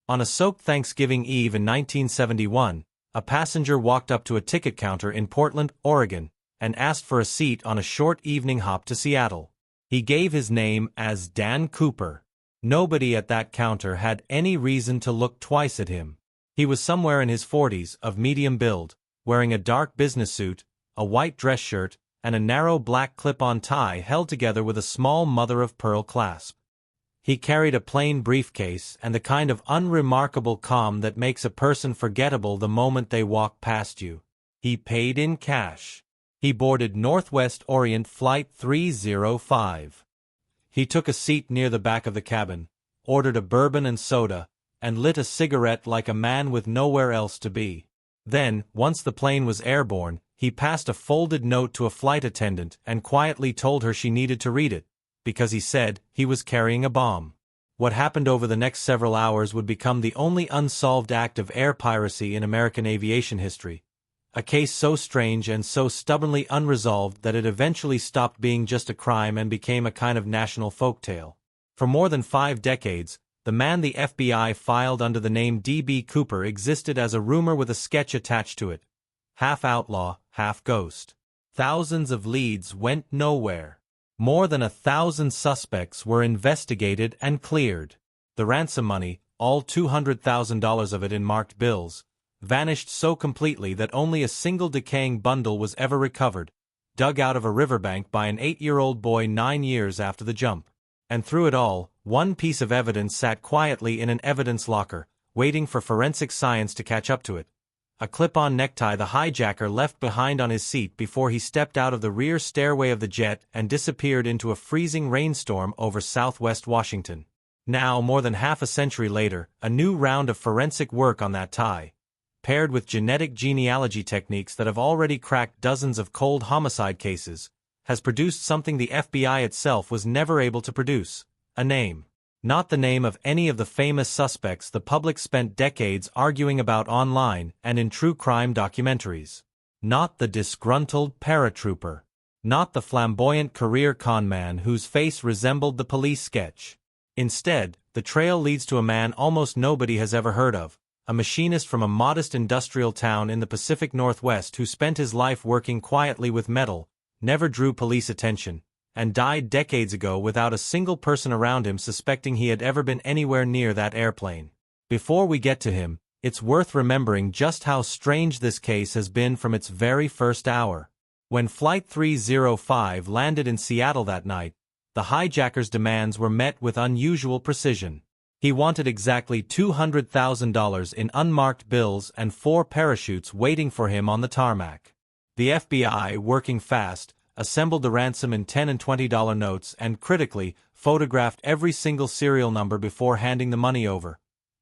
On a soaked Thanksgiving Eve in 1971, a passenger walked up to a ticket counter in Portland, Oregon, and asked for a seat on a short evening hop to Seattle. He gave his name as Dan Cooper. Nobody at that counter had any reason to look twice at him. He was somewhere in his 40s, of medium build, wearing a dark business suit, a white dress shirt, and a narrow black clip-on tie held together with a small mother-of-pearl clasp. He carried a plain briefcase and the kind of unremarkable calm that makes a person forgettable the moment they walk past you. He paid in cash. He boarded Northwest Orient Flight 305. He took a seat near the back of the cabin, ordered a bourbon and soda, and lit a cigarette like a man with nowhere else to be. Then, once the plane was airborne, he passed a folded note to a flight attendant and quietly told her she needed to read it, because he said he was carrying a bomb. What happened over the next several hours would become the only unsolved act of air piracy in American aviation history, a case so strange and so stubbornly unresolved that it eventually stopped being just a crime and became a kind of national folktale. For more than 5 decades, the man the FBI filed under the name D.B. Cooper existed as a rumor with a sketch attached to it. Half outlaw, half ghost. Thousands of leads went nowhere. More than 1,000 suspects were investigated and cleared. The ransom money, all $200,000 of it in marked bills, vanished so completely that only a single decaying bundle was ever recovered, dug out of a riverbank by an 8-year-old boy 9 years after the jump. And through it all, one piece of evidence sat quietly in an evidence locker, waiting for forensic science to catch up to it. A clip-on necktie the hijacker left behind on his seat before he stepped out of the rear stairway of the jet and disappeared into a freezing rainstorm over southwest Washington. Now, more than half a century later, a new round of forensic work on that tie, paired with genetic genealogy techniques that have already cracked dozens of cold homicide cases, has produced something the FBI itself was never able to produce: a name. Not the name of any of the famous suspects the public spent decades arguing about online and in true crime documentaries. Not the disgruntled paratrooper. Not the flamboyant career conman whose face resembled the police sketch. Instead, the trail leads to a man almost nobody has ever heard of, a machinist from a modest industrial town in the Pacific Northwest who spent his life working quietly with metal, never drew police attention, and died decades ago without a single person around him suspecting he had ever been anywhere near that airplane. Before we get to him, it's worth remembering just how strange this case has been from its very first hour. When Flight 305 landed in Seattle that night, the hijacker's demands were met with unusual precision. He wanted exactly $200,000 in unmarked bills and 4 parachutes waiting for him on the tarmac. The FBI, working fast, assembled the ransom in $10 and $20 notes and, critically, photographed every single serial number before handing the money over,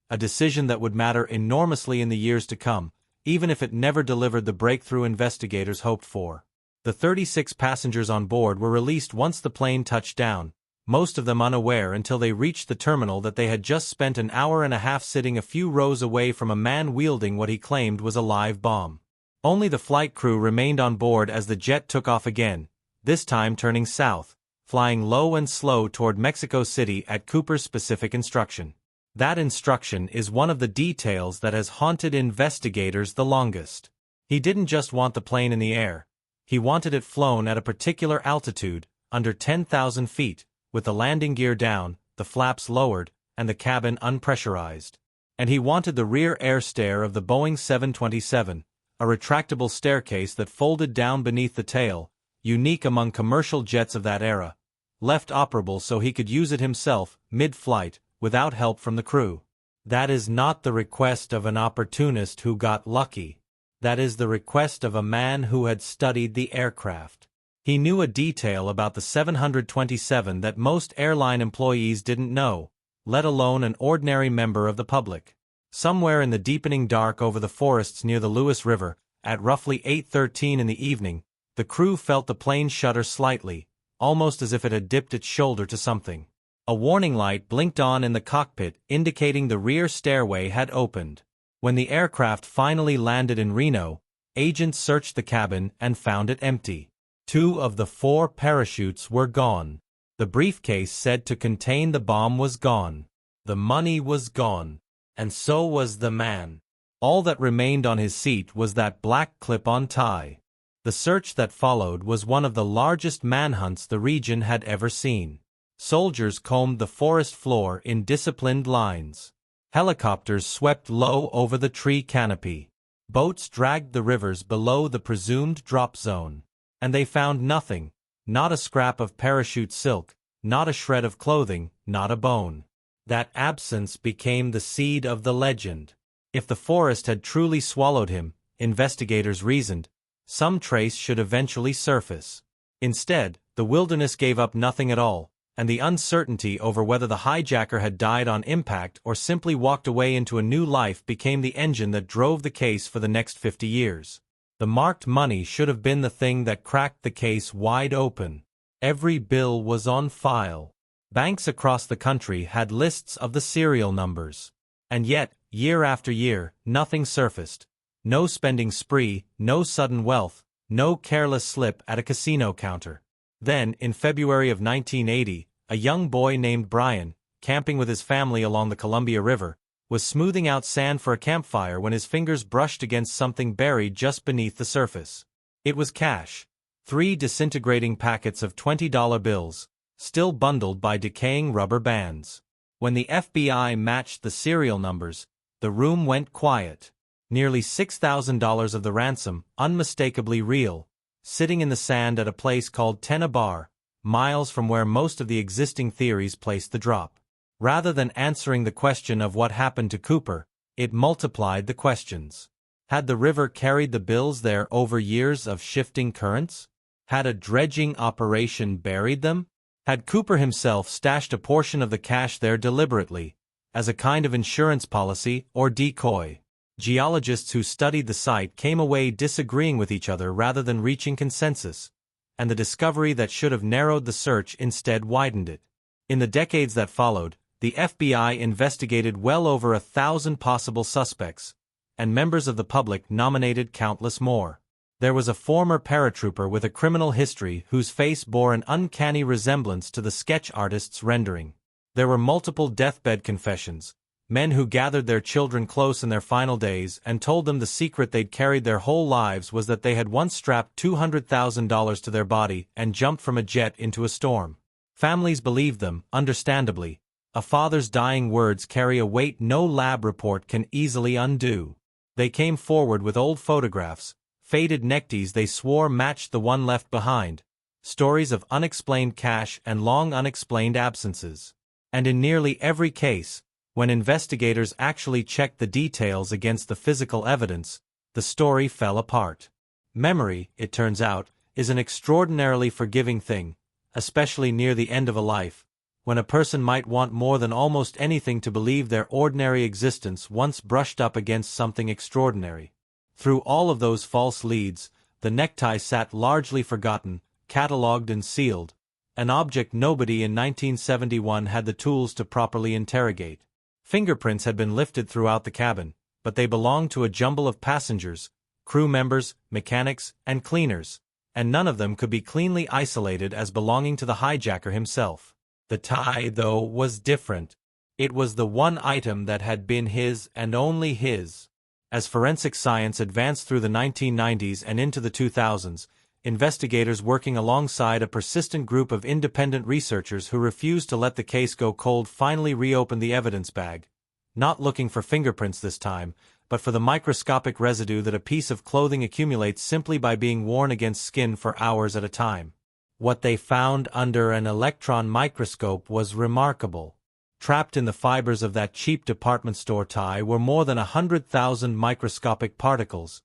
a decision that would matter enormously in the years to come, even if it never delivered the breakthrough investigators hoped for. The 36 passengers on board were released once the plane touched down, most of them unaware until they reached the terminal that they had just spent an hour and a half sitting a few rows away from a man wielding what he claimed was a live bomb. Only the flight crew remained on board as the jet took off again, this time turning south, flying low and slow toward Mexico City at Cooper's specific instruction. That instruction is one of the details that has haunted investigators the longest. He didn't just want the plane in the air. He wanted it flown at a particular altitude, under 10,000 feet, with the landing gear down, the flaps lowered, and the cabin unpressurized. And he wanted the rear air stair of the Boeing 727, a retractable staircase that folded down beneath the tail, unique among commercial jets of that era, left operable so he could use it himself, mid-flight, without help from the crew. That is not the request of an opportunist who got lucky. That is the request of a man who had studied the aircraft. He knew a detail about the 727 that most airline employees didn't know, let alone an ordinary member of the public. Somewhere in the deepening dark over the forests near the Lewis River, at roughly 8:13 in the evening, the crew felt the plane shudder slightly, almost as if it had dipped its shoulder to something. A warning light blinked on in the cockpit, indicating the rear stairway had opened. When the aircraft finally landed in Reno, agents searched the cabin and found it empty. 2 of the 4 parachutes were gone. The briefcase said to contain the bomb was gone. The money was gone. And so was the man. All that remained on his seat was that black clip-on tie. The search that followed was one of the largest manhunts the region had ever seen. Soldiers combed the forest floor in disciplined lines. Helicopters swept low over the tree canopy. Boats dragged the rivers below the presumed drop zone. And they found nothing, not a scrap of parachute silk, not a shred of clothing, not a bone. That absence became the seed of the legend. If the forest had truly swallowed him, investigators reasoned, some trace should eventually surface. Instead, the wilderness gave up nothing at all, and the uncertainty over whether the hijacker had died on impact or simply walked away into a new life became the engine that drove the case for the next 50 years. The marked money should have been the thing that cracked the case wide open. Every bill was on file. Banks across the country had lists of the serial numbers. And yet, year after year, nothing surfaced. No spending spree, no sudden wealth, no careless slip at a casino counter. Then, in February of 1980, a young boy named Brian, camping with his family along the Columbia River, was smoothing out sand for a campfire when his fingers brushed against something buried just beneath the surface. It was cash. 3 disintegrating packets of $20 bills, still bundled by decaying rubber bands. When the FBI matched the serial numbers, the room went quiet. Nearly $6,000 of the ransom, unmistakably real, sitting in the sand at a place called Tena Bar, miles from where most of the existing theories placed the drop. Rather than answering the question of what happened to Cooper, it multiplied the questions. Had the river carried the bills there over years of shifting currents? Had a dredging operation buried them? Had Cooper himself stashed a portion of the cash there deliberately, as a kind of insurance policy or decoy? Geologists who studied the site came away disagreeing with each other rather than reaching consensus, and the discovery that should have narrowed the search instead widened it. In the decades that followed, the FBI investigated well over 1,000 possible suspects, and members of the public nominated countless more. There was a former paratrooper with a criminal history whose face bore an uncanny resemblance to the sketch artist's rendering. There were multiple deathbed confessions, men who gathered their children close in their final days and told them the secret they'd carried their whole lives was that they had once strapped $200,000 to their body and jumped from a jet into a storm. Families believed them, understandably. A father's dying words carry a weight no lab report can easily undo. They came forward with old photographs, faded neckties they swore matched the one left behind, stories of unexplained cash and long unexplained absences. And in nearly every case, when investigators actually checked the details against the physical evidence, the story fell apart. Memory, it turns out, is an extraordinarily forgiving thing, especially near the end of a life, when a person might want more than almost anything to believe their ordinary existence once brushed up against something extraordinary. Through all of those false leads, the necktie sat largely forgotten, catalogued and sealed, an object nobody in 1971 had the tools to properly interrogate. Fingerprints had been lifted throughout the cabin, but they belonged to a jumble of passengers, crew members, mechanics, and cleaners, and none of them could be cleanly isolated as belonging to the hijacker himself. The tie, though, was different. It was the one item that had been his and only his. As forensic science advanced through the 1990s and into the 2000s, investigators working alongside a persistent group of independent researchers who refused to let the case go cold finally reopened the evidence bag, not looking for fingerprints this time, but for the microscopic residue that a piece of clothing accumulates simply by being worn against skin for hours at a time. What they found under an electron microscope was remarkable. Trapped in the fibers of that cheap department store tie were more than 100,000 microscopic particles,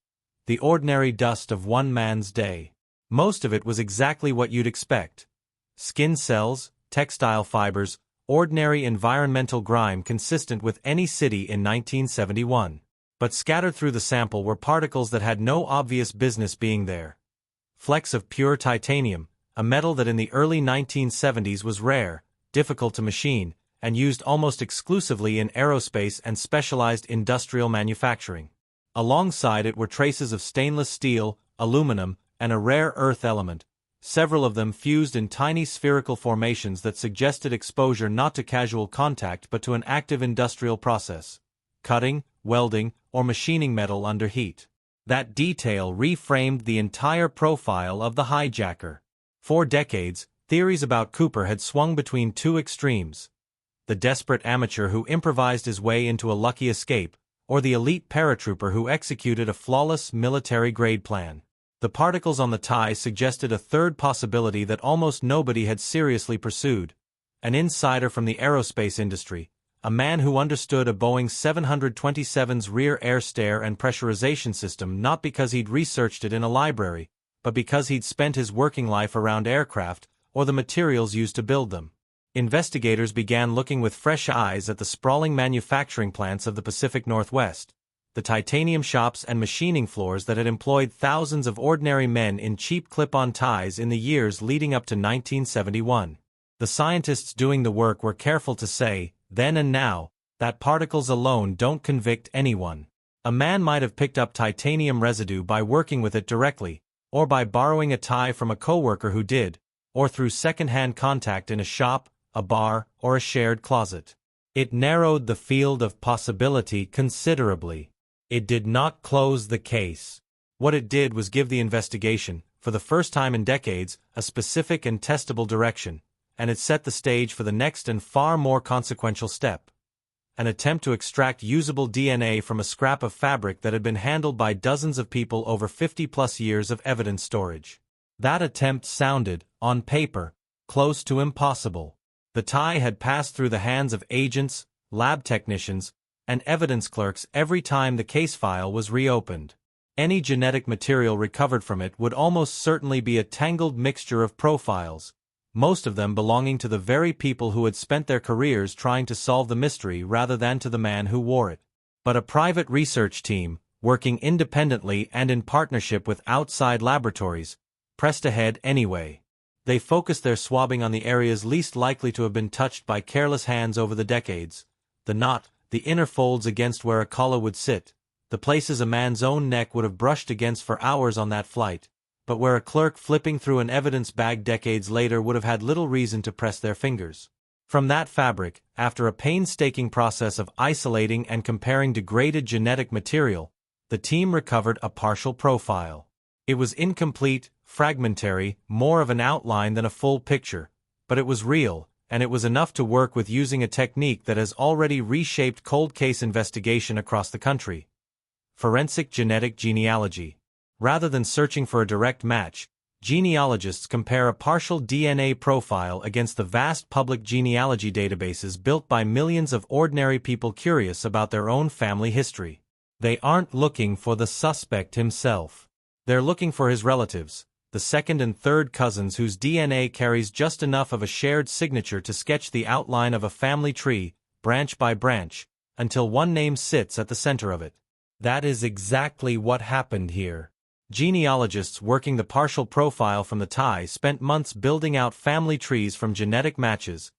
the ordinary dust of one man's day. Most of it was exactly what you'd expect. Skin cells, textile fibers, ordinary environmental grime consistent with any city in 1971. But scattered through the sample were particles that had no obvious business being there. Flecks of pure titanium, a metal that in the early 1970s was rare, difficult to machine, and used almost exclusively in aerospace and specialized industrial manufacturing. Alongside it were traces of stainless steel, aluminum, and a rare earth element, several of them fused in tiny spherical formations that suggested exposure not to casual contact but to an active industrial process. cutting, welding, or machining metal under heat. That detail reframed the entire profile of the hijacker. For decades, theories about Cooper had swung between two extremes: the desperate amateur who improvised his way into a lucky escape, or the elite paratrooper who executed a flawless military-grade plan. The particles on the tie suggested a third possibility that almost nobody had seriously pursued: an insider from the aerospace industry, a man who understood a Boeing 727's rear air stair and pressurization system not because he'd researched it in a library, but because he'd spent his working life around aircraft or the materials used to build them. Investigators began looking with fresh eyes at the sprawling manufacturing plants of the Pacific Northwest, the titanium shops and machining floors that had employed thousands of ordinary men in cheap clip-on ties in the years leading up to 1971. The scientists doing the work were careful to say, then and now, that particles alone don't convict anyone. A man might have picked up titanium residue by working with it directly, or by borrowing a tie from a coworker who did, or through second-hand contact in a shop, a bar, or a shared closet. It narrowed the field of possibility considerably. It did not close the case. What it did was give the investigation, for the first time in decades, a specific and testable direction, and it set the stage for the next and far more consequential step: an attempt to extract usable DNA from a scrap of fabric that had been handled by dozens of people over 50-plus years of evidence storage. That attempt sounded, on paper, close to impossible. The tie had passed through the hands of agents, lab technicians, and evidence clerks every time the case file was reopened. Any genetic material recovered from it would almost certainly be a tangled mixture of profiles, most of them belonging to the very people who had spent their careers trying to solve the mystery rather than to the man who wore it. But a private research team, working independently and in partnership with outside laboratories, pressed ahead anyway. They focused their swabbing on the areas least likely to have been touched by careless hands over the decades: the knot, the inner folds against where a collar would sit, the places a man's own neck would have brushed against for hours on that flight, but where a clerk flipping through an evidence bag decades later would have had little reason to press their fingers. From that fabric, after a painstaking process of isolating and comparing degraded genetic material, the team recovered a partial profile. It was incomplete, fragmentary, more of an outline than a full picture, but it was real, and it was enough to work with using a technique that has already reshaped cold case investigation across the country: forensic genetic genealogy. Rather than searching for a direct match, genealogists compare a partial DNA profile against the vast public genealogy databases built by millions of ordinary people curious about their own family history. They aren't looking for the suspect himself. They're looking for his relatives, the second and third cousins whose DNA carries just enough of a shared signature to sketch the outline of a family tree, branch by branch, until one name sits at the center of it. That is exactly what happened here. Genealogists working the partial profile from the tie spent months building out family trees from genetic matches,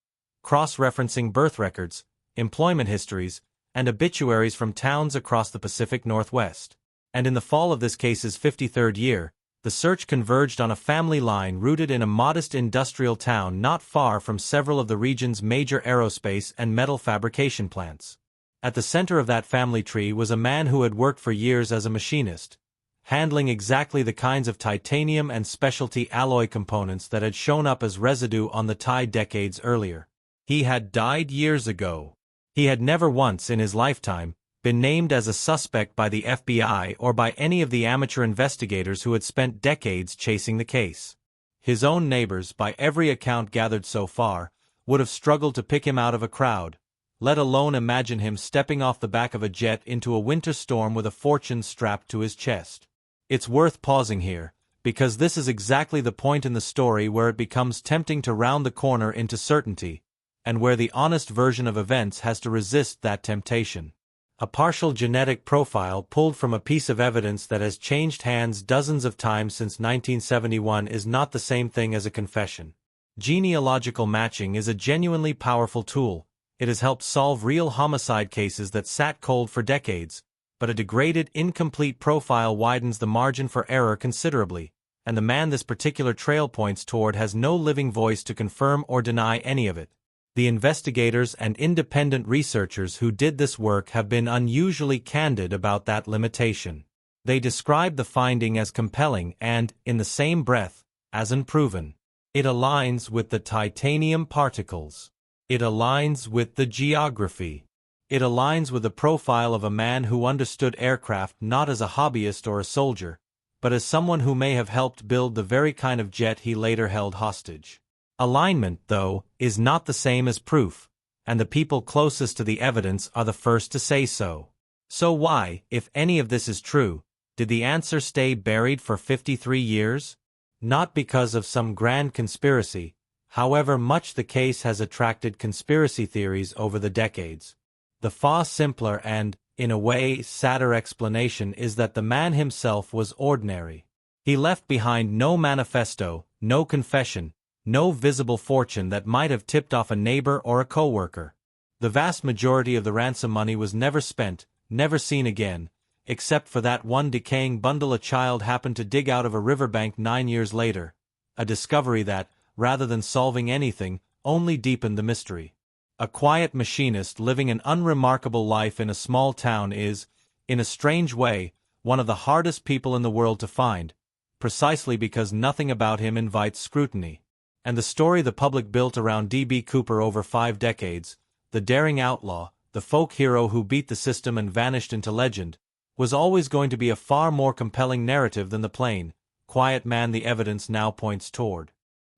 cross-referencing birth records, employment histories, and obituaries from towns across the Pacific Northwest. And in the fall of this case's 53rd year, the search converged on a family line rooted in a modest industrial town not far from several of the region's major aerospace and metal fabrication plants. At the center of that family tree was a man who had worked for years as a machinist, handling exactly the kinds of titanium and specialty alloy components that had shown up as residue on the tie decades earlier. He had died years ago. He had never once in his lifetime been named as a suspect by the FBI or by any of the amateur investigators who had spent decades chasing the case. His own neighbors, by every account gathered so far, would have struggled to pick him out of a crowd, let alone imagine him stepping off the back of a jet into a winter storm with a fortune strapped to his chest. It's worth pausing here, because this is exactly the point in the story where it becomes tempting to round the corner into certainty, and where the honest version of events has to resist that temptation. A partial genetic profile pulled from a piece of evidence that has changed hands dozens of times since 1971 is not the same thing as a confession. Genealogical matching is a genuinely powerful tool. It has helped solve real homicide cases that sat cold for decades, but a degraded, incomplete profile widens the margin for error considerably, and the man this particular trail points toward has no living voice to confirm or deny any of it. The investigators and independent researchers who did this work have been unusually candid about that limitation. They describe the finding as compelling and, in the same breath, as unproven. It aligns with the titanium particles. It aligns with the geography. It aligns with the profile of a man who understood aircraft not as a hobbyist or a soldier, but as someone who may have helped build the very kind of jet he later held hostage. Alignment, though, is not the same as proof, and the people closest to the evidence are the first to say so. So why, if any of this is true, did the answer stay buried for 53 years? Not because of some grand conspiracy, however much the case has attracted conspiracy theories over the decades. The far simpler and, in a way, sadder explanation is that the man himself was ordinary. He left behind no manifesto, no confession, no visible fortune that might have tipped off a neighbor or a co-worker. The vast majority of the ransom money was never spent, never seen again, except for that one decaying bundle a child happened to dig out of a riverbank 9 years later, a discovery that, rather than solving anything, only deepened the mystery. A quiet machinist living an unremarkable life in a small town is, in a strange way, one of the hardest people in the world to find, precisely because nothing about him invites scrutiny. And the story the public built around D.B. Cooper over 5 decades, the daring outlaw, the folk hero who beat the system and vanished into legend, was always going to be a far more compelling narrative than the plain, quiet man the evidence now points toward.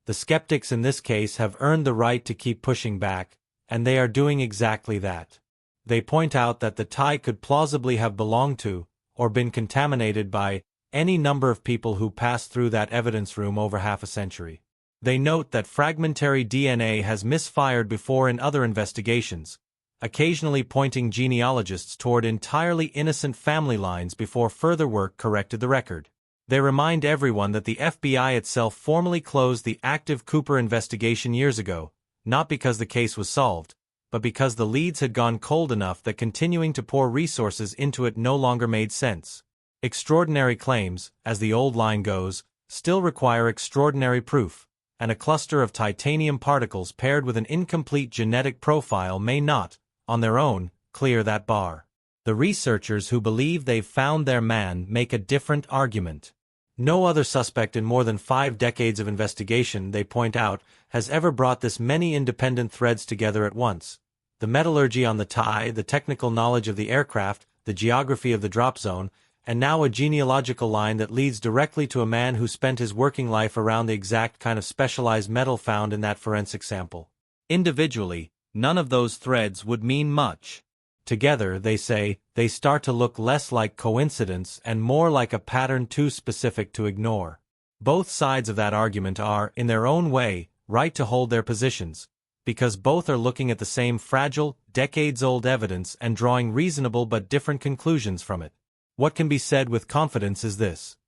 The skeptics in this case have earned the right to keep pushing back, and they are doing exactly that. They point out that the tie could plausibly have belonged to, or been contaminated by, any number of people who passed through that evidence room over half a century. They note that fragmentary DNA has misfired before in other investigations, occasionally pointing genealogists toward entirely innocent family lines before further work corrected the record. They remind everyone that the FBI itself formally closed the active Cooper investigation years ago, not because the case was solved, but because the leads had gone cold enough that continuing to pour resources into it no longer made sense. Extraordinary claims, as the old line goes, still require extraordinary proof, and a cluster of titanium particles paired with an incomplete genetic profile may not, on their own, clear that bar. The researchers who believe they've found their man make a different argument. No other suspect in more than 5 decades of investigation, they point out, has ever brought this many independent threads together at once. The metallurgy on the tie, the technical knowledge of the aircraft, the geography of the drop zone, and now a genealogical line that leads directly to a man who spent his working life around the exact kind of specialized metal found in that forensic sample. Individually, none of those threads would mean much. Together, they say, they start to look less like coincidence and more like a pattern too specific to ignore. Both sides of that argument are, in their own way, right to hold their positions, because both are looking at the same fragile, decades-old evidence and drawing reasonable but different conclusions from it. What can be said with confidence is this: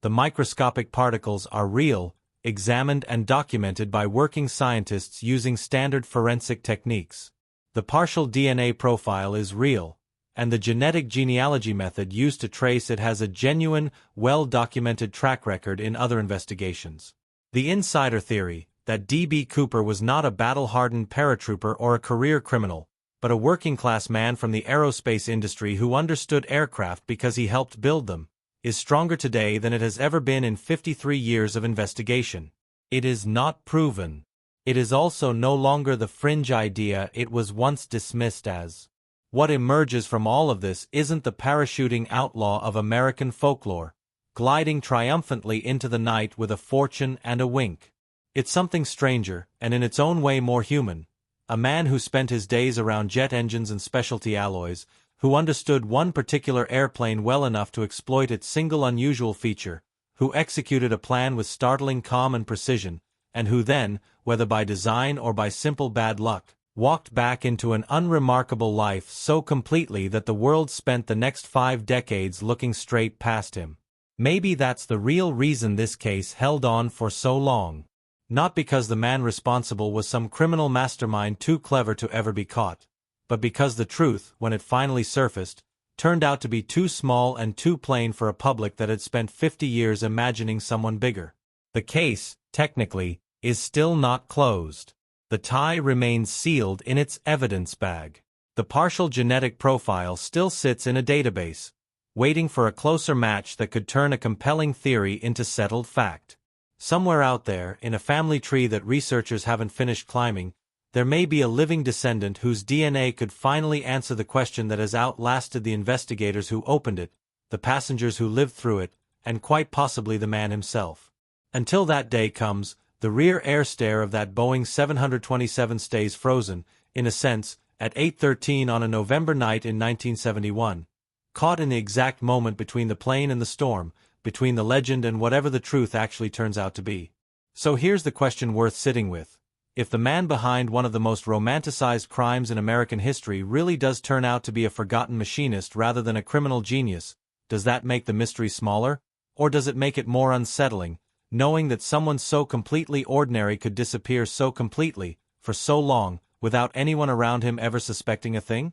the microscopic particles are real, examined and documented by working scientists using standard forensic techniques. The partial DNA profile is real, and the genetic genealogy method used to trace it has a genuine, well-documented track record in other investigations. The insider theory, that D.B. Cooper was not a battle-hardened paratrooper or a career criminal, but a working-class man from the aerospace industry who understood aircraft because he helped build them, is stronger today than it has ever been in 53 years of investigation. It is not proven. It is also no longer the fringe idea it was once dismissed as. What emerges from all of this isn't the parachuting outlaw of American folklore, gliding triumphantly into the night with a fortune and a wink. It's something stranger, and in its own way more human. A man who spent his days around jet engines and specialty alloys, who understood one particular airplane well enough to exploit its single unusual feature, who executed a plan with startling calm and precision, and who then, whether by design or by simple bad luck, walked back into an unremarkable life so completely that the world spent the next 5 decades looking straight past him. Maybe that's the real reason this case held on for so long. Not because the man responsible was some criminal mastermind too clever to ever be caught, but because the truth, when it finally surfaced, turned out to be too small and too plain for a public that had spent 50 years imagining someone bigger. The case, technically, is still not closed. The tie remains sealed in its evidence bag. The partial genetic profile still sits in a database, waiting for a closer match that could turn a compelling theory into settled fact. Somewhere out there, in a family tree that researchers haven't finished climbing, there may be a living descendant whose DNA could finally answer the question that has outlasted the investigators who opened it, the passengers who lived through it, and quite possibly the man himself. Until that day comes, the rear air stair of that Boeing 727 stays frozen, in a sense, at 8:13 on a November night in 1971, caught in the exact moment between the plane and the storm, between the legend and whatever the truth actually turns out to be. So here's the question worth sitting with. If the man behind one of the most romanticized crimes in American history really does turn out to be a forgotten machinist rather than a criminal genius, does that make the mystery smaller? Or does it make it more unsettling, knowing that someone so completely ordinary could disappear so completely, for so long, without anyone around him ever suspecting a thing?